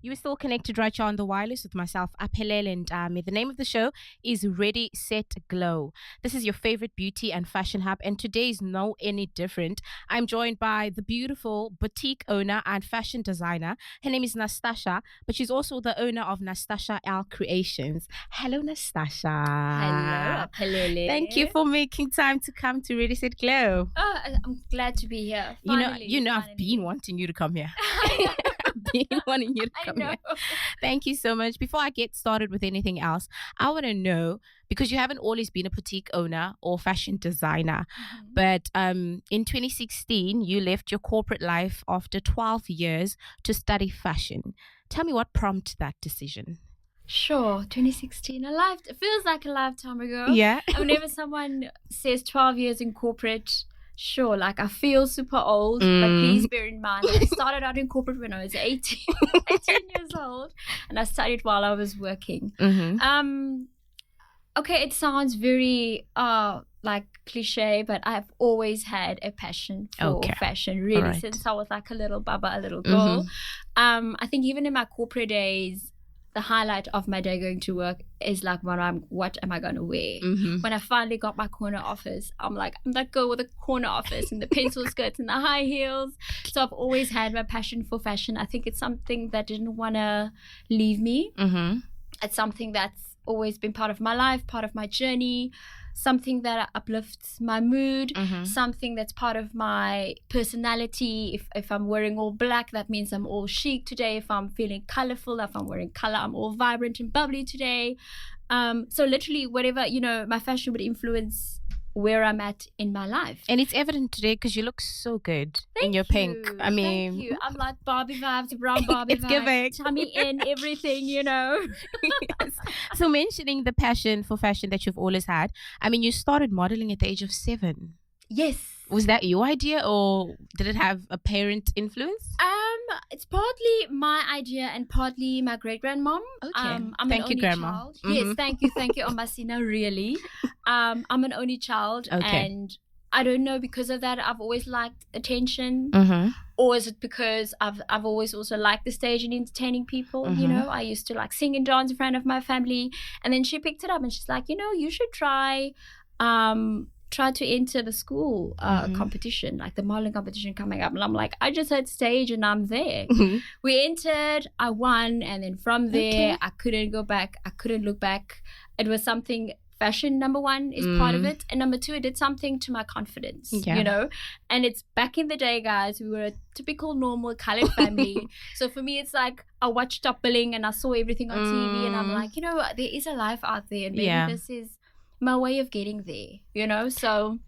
You are still connected right here on the wireless with myself, Aphelele Ntame. The name of the show is Ready, Set, Glow. This is your favorite beauty and fashion hub, and today is no any different. I'm joined by the beautiful boutique owner and fashion designer. Her name is Nastassja, but she's also the owner of Nastassja L Creations. Hello, Hello, Nastassja. Aphelele. Thank you for making time to come to Ready, Set, Glow. Oh, I'm glad to be here. Finally, I've been wanting you to come here. Been wanting you to come here. Thank you so much. Before I get started with anything else, I want to know, because you haven't always been a boutique owner or fashion designer, but in 2016 you left your corporate life after 12 years to study fashion. Tell me what prompted that decision. Sure, 2016. It feels like a lifetime ago. Yeah. Whenever someone says 12 years in corporate, sure, like I feel super old, but please bear in mind that I started out in corporate when I was 18 years old, and I studied while I was working. Okay, it sounds very like cliche, but I've always had a passion for fashion, really, since I was like a little baba, a little girl. I think even in my corporate days, the highlight of my day going to work is like what am I going to wear? When I finally got my corner office, I'm that girl with the corner office and the pencil skirts and the high heels. So I've always had my passion for fashion. I think it's something that didn't want to leave me. It's something that's always been part of my life, part of my journey, something that uplifts my mood, something that's part of my personality. If I'm wearing all black, that means I'm all chic today. If I'm feeling colorful, if I'm wearing color, I'm all vibrant and bubbly today. So literally whatever, my fashion would influence where I'm at in my life. And it's evident today because you look so good in your pink. I mean, thank you. I'm like Barbie vibes, brown Barbie it's vibes, giving. tummy in, everything, Yes. So mentioning the passion for fashion that you've always had, I mean, you started modeling at the age of 7. Yes. Was that your idea, or did it have a parent influence? It's partly my idea and partly my great grandmom. Okay. I'm Thank an you, only Grandma. child. Yes, thank you, Omasina. Really, I'm an only child, and I don't know, because of that I've always liked attention, or is it because I've always also liked the stage and entertaining people? I used to like sing and dance in front of my family, and then she picked it up and she's like, you should try to enter the school competition, like the modeling competition coming up. And I'm like, I just heard stage and I'm there. We entered, I won, and then from there I couldn't go back. I couldn't look back. It was something, fashion, number one, is part of it, and number two, it did something to my confidence. And it's back in the day, guys, we were a typical normal colored family. So for me, it's like I watched Top Billing and I saw everything on TV, and I'm like, there is a life out there, and maybe this is my way of getting there, so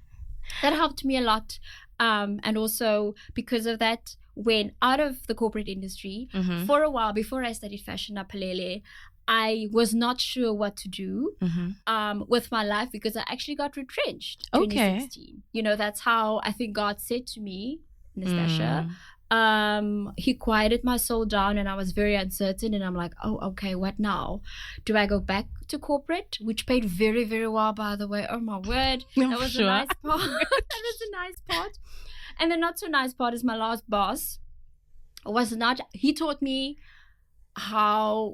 that helped me a lot. And also because of that, when out of the corporate industry for a while, before I studied fashion, Aphelele, I was not sure what to do with my life, because I actually got retrenched 2016. That's how I think God said to me, Nastassja. He quieted my soul down, and I was very uncertain, and I'm like, oh, okay, what now? Do I go back to corporate, which paid very, very well, by the way? Oh my word, that was a nice part. That was a nice part. And the not so nice part is my last boss he taught me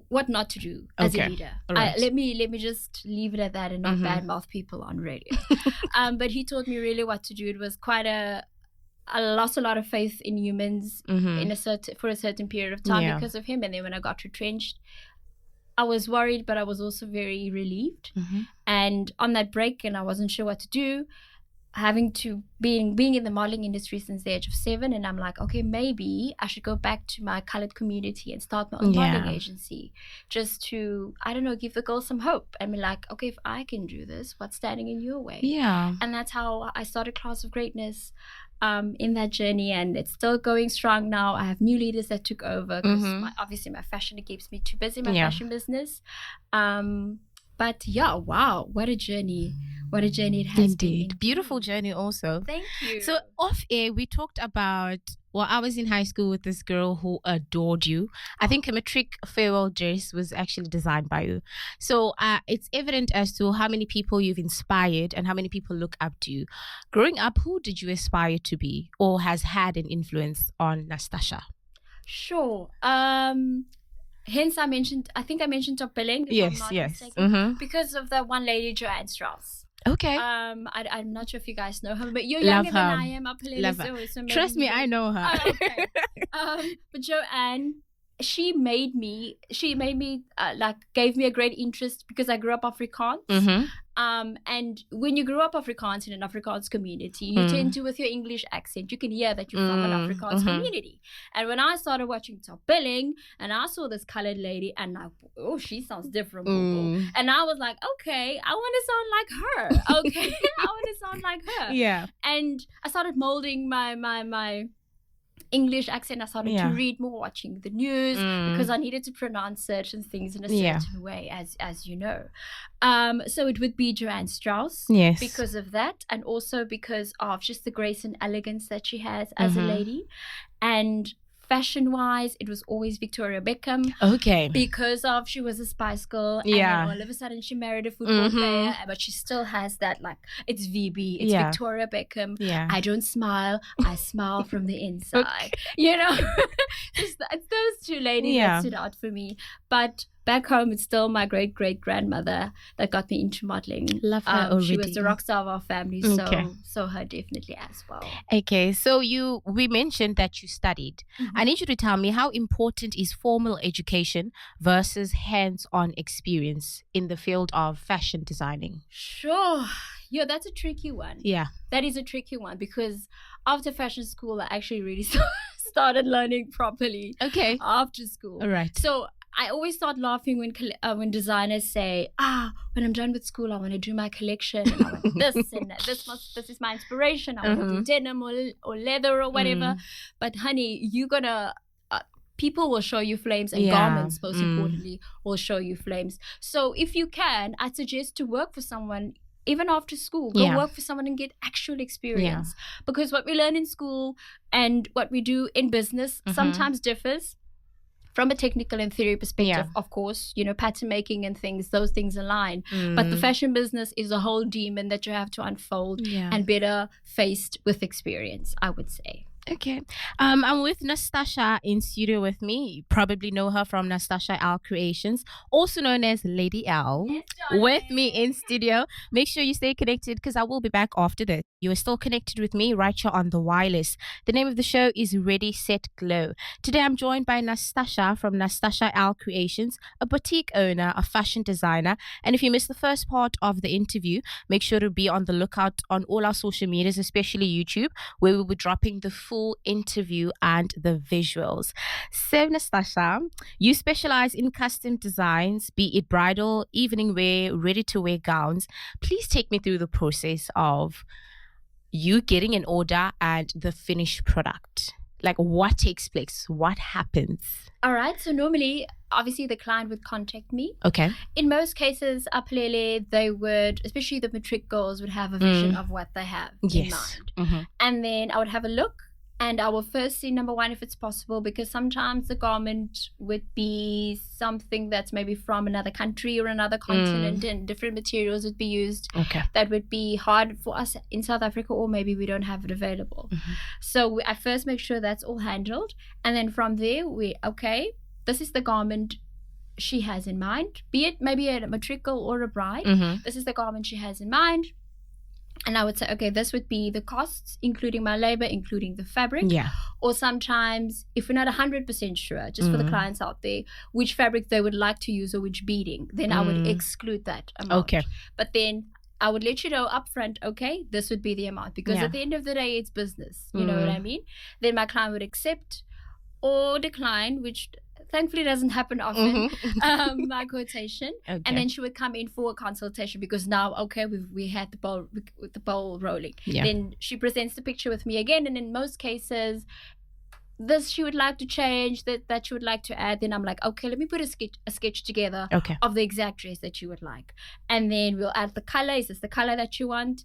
what not to do as a leader. Let me just leave it at that and not badmouth people on radio. But he taught me really what to do. It was quite I lost a lot of faith in humans for a certain period of time because of him. And then when I got retrenched, I was worried, but I was also very relieved. And on that break, and I wasn't sure what to do, having to being in the modeling industry since the age of 7, and I'm like, okay, maybe I should go back to my colored community and start my own modeling agency, just to, I don't know, give the girls some hope and be like, okay, if I can do this, what's standing in your way? And that's how I started Class of Greatness in that journey, and it's still going strong now. I have new leaders that took over because obviously my fashion, it keeps me too busy, my fashion business. But wow, what a journey. What a journey it has been. Beautiful journey also. Thank you. So off air, we talked about, I was in high school with this girl who adored you. I think a matric farewell dress was actually designed by you. So it's evident as to how many people you've inspired and how many people look up to you. Growing up, who did you aspire to be, or has had an influence on Nastassja? Sure. Hence, I think I mentioned top billing. Yes. Mm-hmm. Because of the one lady, Joanne Strauss. Okay. I'm not sure if you guys know her, but you're younger than I am. Love her. So trust me, I know her. Oh, okay. But Joanne, she made me gave me a great interest because I grew up Afrikaans. Mm-hmm. And when you grow up Afrikaans in an Afrikaans community, you tend to, with your English accent, you can hear that you're from an Afrikaans community. And when I started watching Top Billing and I saw this colored lady and she sounds different. And I was like, okay, I want to sound like her. Okay, I want to sound like her. Yeah. And I started molding my English accent. I started to read more, watching the news, because I needed to pronounce certain things in a certain way, as you know. So it would be Joanne Strauss, because of that, and also because of just the grace and elegance that she has as a lady. And fashion-wise, it was always Victoria Beckham. Okay. Because of she was a Spice Girl. And then all of a sudden she married a football player. But she still has that, like, it's VB. It's Victoria Beckham. Yeah. I don't smile. I smile from the inside. Okay. You know? It's those two ladies that stood out for me. But back home, it's still my great-great-grandmother that got me into modeling. Love her already. She was the rock star of our family, so her definitely as well. Okay, so we mentioned that you studied. I need you to tell me, how important is formal education versus hands-on experience in the field of fashion designing? Sure. Yeah, that's a tricky one. Yeah. That is a tricky one, because after fashion school, I actually really started learning properly. Okay. After school. All right. So I always start laughing when designers say, when I'm done with school, I want to do my collection. And I want this and this is my inspiration. I want to do denim or leather or whatever. But honey, you're going to... people will show you flames, and garments, most importantly, will show you flames. So if you can, I suggest to work for someone. Even after school, go work for someone and get actual experience. Because what we learn in school and what we do in business sometimes differs. From a technical and theory perspective, of course, you know, pattern making and things, those things align. But the fashion business is a whole demon that you have to unfold and better faced with experience, I would say. Okay. I'm with Nastassja in studio with me. You probably know her from Nastassja L Creations, also known as Lady L. Yes, with me in studio. Make sure you stay connected, because I will be back after this. You are still connected with me right here on the wireless. The name of the show is Ready, Set, Glow. Today I'm joined by Nastassja from Nastassja L Creations, a boutique owner, a fashion designer. And if you missed the first part of the interview, make sure to be on the lookout on all our social medias, especially YouTube, where we'll be dropping the full interview and the visuals. So Nastassja, you specialize in custom designs, be it bridal, evening wear, ready-to-wear gowns. Please take me through the process of you getting an order and the finished product. Like, what takes place? What happens? All right. So normally, obviously, the client would contact me. Okay. In most cases, Aphelele, they would, especially the matric girls, would have a vision of what they have in mind. And then I would have a look. And I will first see, number one, if it's possible, because sometimes the garment would be something that's maybe from another country or another continent, and different materials would be used. Okay. That would be hard for us in South Africa, or maybe we don't have it available. So I first make sure that's all handled. And then from there, this is the garment she has in mind, be it maybe a matricle or a bride. This is the garment she has in mind. And I would say, okay, this would be the costs, including my labor, including the fabric. Yeah. Or sometimes, if we're not 100% sure, just for the clients out there, which fabric they would like to use or which beading, then I would exclude that amount. Okay. But then I would let you know upfront, okay, this would be the amount. Because at the end of the day, it's business. You know what I mean? Then my client would accept or decline, which thankfully doesn't happen often, my quotation. Okay. And then she would come in for a consultation, because now, okay, we had the ball rolling. Yeah. Then she presents the picture with me again, and in most cases, this she would like to change, that she would like to add. Then I'm like, okay, let me put a sketch together of the exact dress that you would like. And then we'll add the color. Is this the color that you want?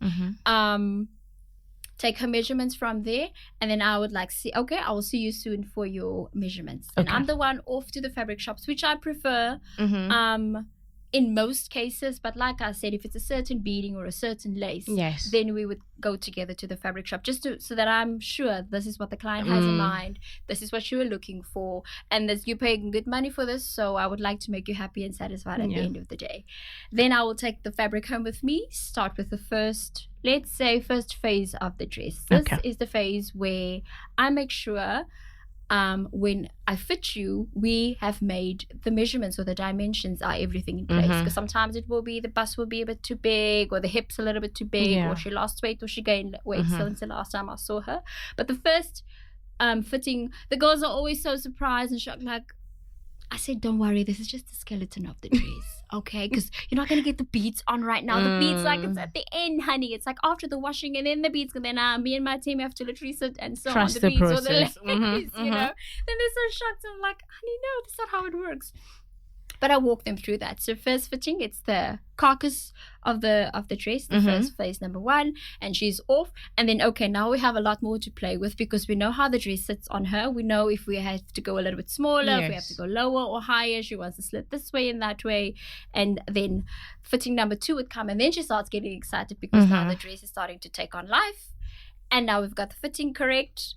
Take her measurements from there, and then I would I will see you soon for your measurements. And I'm the one off to the fabric shops, which I prefer. in most cases, but like I said, if it's a certain beading or a certain lace, then we would go together to the fabric shop so that I'm sure this is what the client has in mind, this is what you were looking for, and that you're paying good money for this, so I would like to make you happy and satisfied at the end of the day. Then I will take the fabric home with me, start with the first phase of the dress. This is the phase where I make sure when I fit you, we have made the measurements or the dimensions are everything in place. Because sometimes it will be the bust will be a bit too big, or the hips a little bit too big, or she lost weight or she gained weight since the last time I saw her. But the first fitting, the girls are always so surprised and shocked. Like, I said, don't worry, this is just the skeleton of the dress, okay? Because you're not going to get the beads on right now. The beads, like, it's at the end, honey. It's like after the washing and then the beads. And then me and my team have to literally sit and sew on the beads process. Or the lace, you know? Then they're so shocked. I'm like, honey, no, that's not how it works. But I walk them through that. So first fitting, it's the carcass of the dress, the first phase, number 1, and she's off. And then, okay, now we have a lot more to play with because we know how the dress sits on her. We know if we have to go a little bit smaller, if we have to go lower or higher. She wants to slit this way and that way. And then fitting number 2 would come, and then she starts getting excited because now the dress is starting to take on life. And now we've got the fitting correct.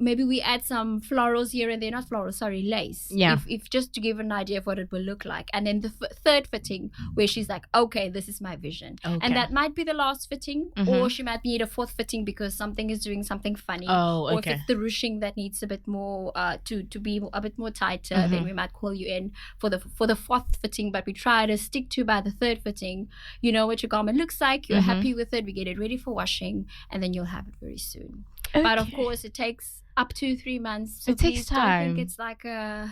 Maybe we add some florals here and there, not florals, sorry, lace. If just to give an idea of what it will look like. And then the third fitting where she's like, okay, this is my vision. And that might be the last fitting, or she might need a 4th fitting because something is doing something funny. Or if it's the ruching that needs a bit more to be a bit more tighter, then we might call you in for the 4th fitting. But we try to stick to by the 3rd fitting. You know what your garment looks like, you're happy with it, we get it ready for washing, and then you'll have it very soon. But of course, it takes up to 3 months. So it takes time. Don't think it's like a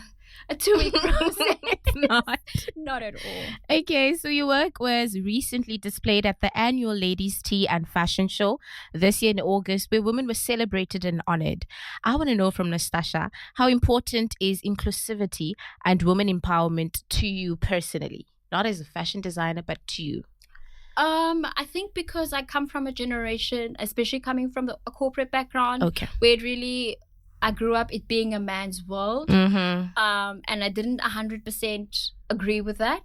2-week process. It's not at all. Okay, so your work was recently displayed at the annual Ladies' Tea and Fashion Show this year in August, where women were celebrated and honored. I want to know from Nastassja, how important is inclusivity and women empowerment to you personally? Not as a fashion designer, but to you. I think because I come from a generation, especially coming from a corporate background, where I grew up it being a man's world, and I didn't 100% agree with that.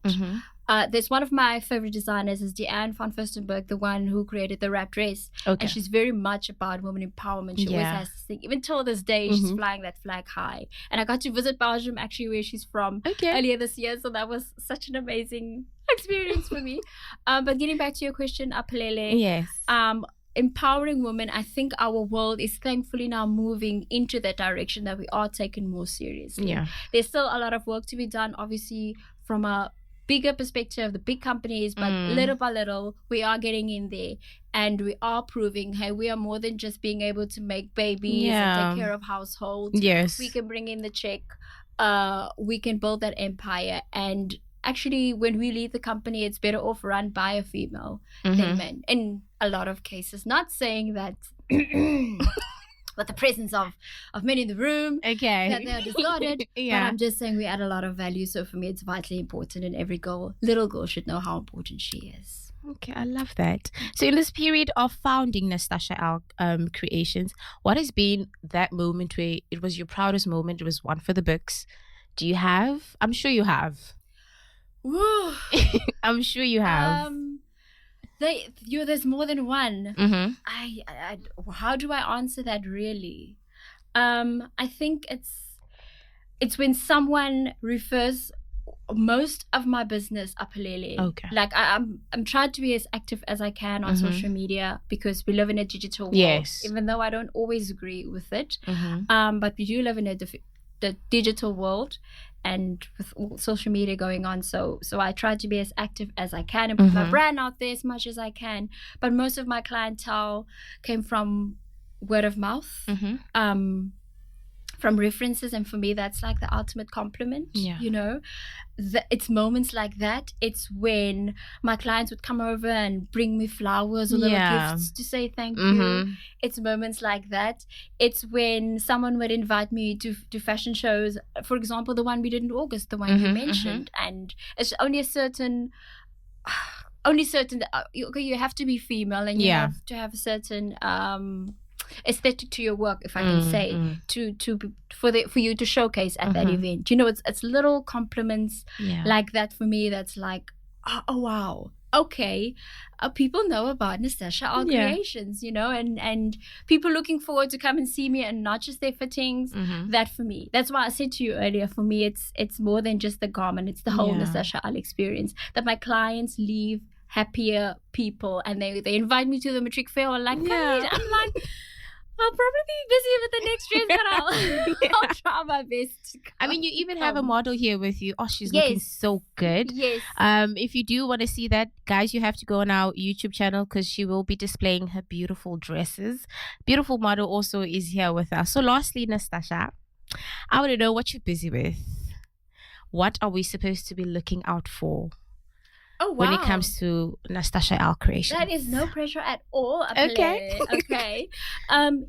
There's one of my favorite designers is Deanne van Furstenberg, the one who created the wrap dress, and she's very much about women empowerment. She always has this thing, even till this day, she's flying that flag high. And I got to visit Belgium, actually, where she's from earlier this year, so that was such an amazing experience for me. But getting back to your question, Aphelele, empowering women, I think our world is thankfully now moving into that direction that we are taken more seriously. There's still a lot of work to be done, obviously, from a bigger perspective, the big companies, but little by little, we are getting in there, and we are proving, hey, we are more than just being able to make babies and take care of households. We can bring in the check, we can build that empire, and actually, when we leave the company, it's better off run by a female than men in a lot of cases. Not saying that with the presence of men in the room that they are discarded, but I'm just saying we add a lot of value. So for me, it's vitally important, and every little girl should know how important she is. Okay, I love that. So in this period of founding Nastassja L Creations, what has been that moment where it was your proudest moment? It was one for the books. Do you have? I'm sure you have. I'm sure you have. There's more than one. How do I answer that really? I think it's when someone refers most of my business Aphelele. Like I'm trying to be as active as I can on social media because we live in a digital world. Even though I don't always agree with it, but we do live in the digital world, and with all social media going on, so I try to be as active as I can and put my brand out there as much as I can. But most of my clientele came from word of mouth, from references, and for me that's like the ultimate compliment. You know, it's moments like that. It's when my clients would come over and bring me flowers or little gifts to say thank you. It's moments like that. It's when someone would invite me to fashion shows, for example the one we did in August, the one you mentioned, and it's only certain you have to be female, and you have to have a certain aesthetic to your work, if I can say, for you to showcase at that event. You know, it's little compliments like that for me. That's like, oh wow, okay, people know about Nastassja L creations, you know, and people looking forward to come and see me, and not just their fittings. That for me, that's why I said to you earlier, for me it's more than just the garment, it's the whole Nastassja L experience, that my clients leave happier people, and they invite me to the matric fair, or like, I'm like, I'll probably be busy with the next dress, but I'll try my best. I mean, you even have a model here with you. Oh, she's looking so good. Yes. If you do want to see that, guys, you have to go on our YouTube channel, because she will be displaying her beautiful dresses. Beautiful model also is here with us. So lastly, Nastassja, I want to know what you're busy with. What are we supposed to be looking out for? Oh, wow. When it comes to Nastassja L creation? That is no pressure at all. Okay. Okay.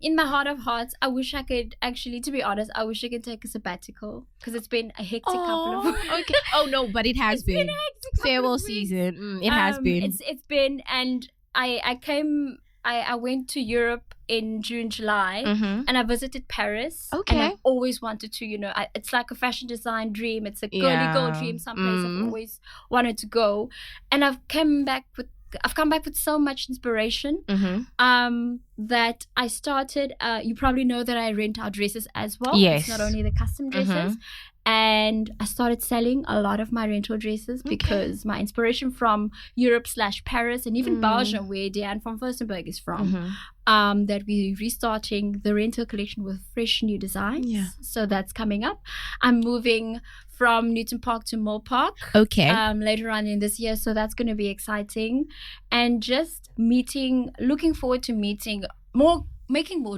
In my heart of hearts, I wish I could actually, to be honest, I wish I could take a sabbatical, because it's been a hectic couple of weeks. Okay. Oh no, but it has been a hectic farewell season. It has been. It's been, and I went to Europe in June, July, and I visited Paris. Okay. And I've always wanted to, you know, it's like a fashion design dream. It's a girly girl dream, someplace I've always wanted to go. And I've come back with so much inspiration that I started, you probably know that I rent out dresses as well. Yes. It's not only the custom dresses. And I started selling a lot of my rental dresses, because my inspiration from Europe/Paris, and even Belgium, where Diane from Furstenberg is from, that we're restarting the rental collection with fresh new designs. Yeah. So that's coming up. I'm moving from Newton Park to Mill Park. Okay. Later on in this year. So that's going to be exciting. And just looking forward to making more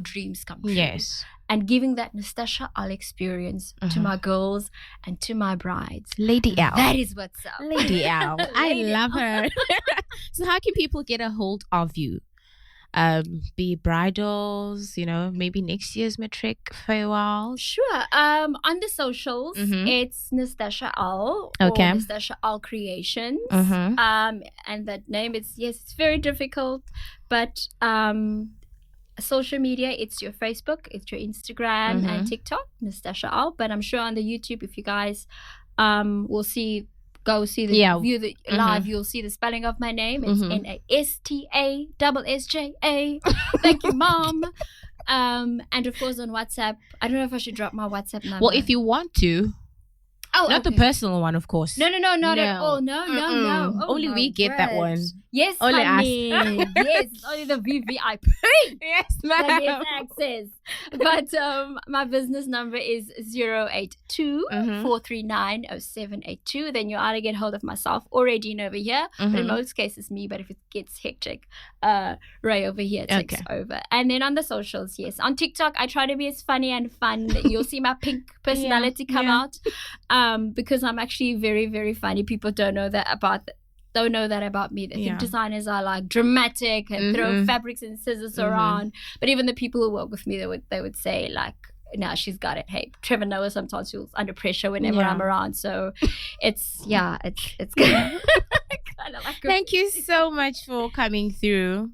dreams come true. Yes. And giving that Nastassja L experience to my girls and to my brides. Lady L. That is what's up. Lady L. I love her. So how can people get a hold of you? Be bridals, you know, maybe next year's matric farewell. Sure. On the socials, it's Nastassja L or Nastassja L Creations. And that name is, it's very difficult, but social media, it's your Facebook, it's your Instagram and TikTok, Nastassja L. But I'm sure on the YouTube, if you guys will view the live, you'll see the spelling of my name. It's Nastassja. Thank you, Mom. And of course on WhatsApp. I don't know if I should drop my WhatsApp number. Well, if you want to. Oh, not the personal one, of course. No, not at all. No. Oh, only we get that one. Yes, only honey. Yes, it's only the VVIP. Yes, ma'am. That gets access. But my business number is 082-439-0782. Then you either get hold of myself or Radine over here. But in most cases, me. But if it gets hectic, Ray over here takes over. And then on the socials, yes. On TikTok, I try to be as funny and fun. You'll see my pink personality come out. Because I'm actually very, very funny. People don't know that about me. They think designers are like dramatic and throw fabrics and scissors around. But even the people who work with me, they would say like, "Now she's got it." Hey, Trevor Noah sometimes feels under pressure whenever I'm around. So it's kind of like. Thank you so much for coming through.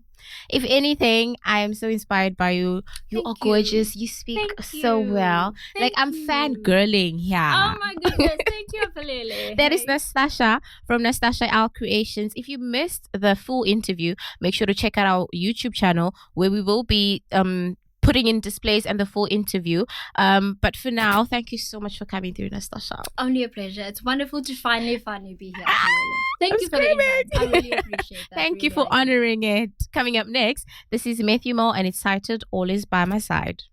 If anything, I am so inspired by you. You are gorgeous. You speak so well. I'm fangirling here. Oh my goodness. Thank you, Aphelele. That is Nastassja from Nastassja L Creations. If you missed the full interview, make sure to check out our YouTube channel, where we will be putting in displays and the full interview. But for now, thank you so much for coming through, Nastassja. Only a pleasure. It's wonderful to finally be here. Thank you for the invite. I really appreciate that. Thank you for honoring it. Coming up next, this is Matthew Moore, and it's titled All Is By My Side.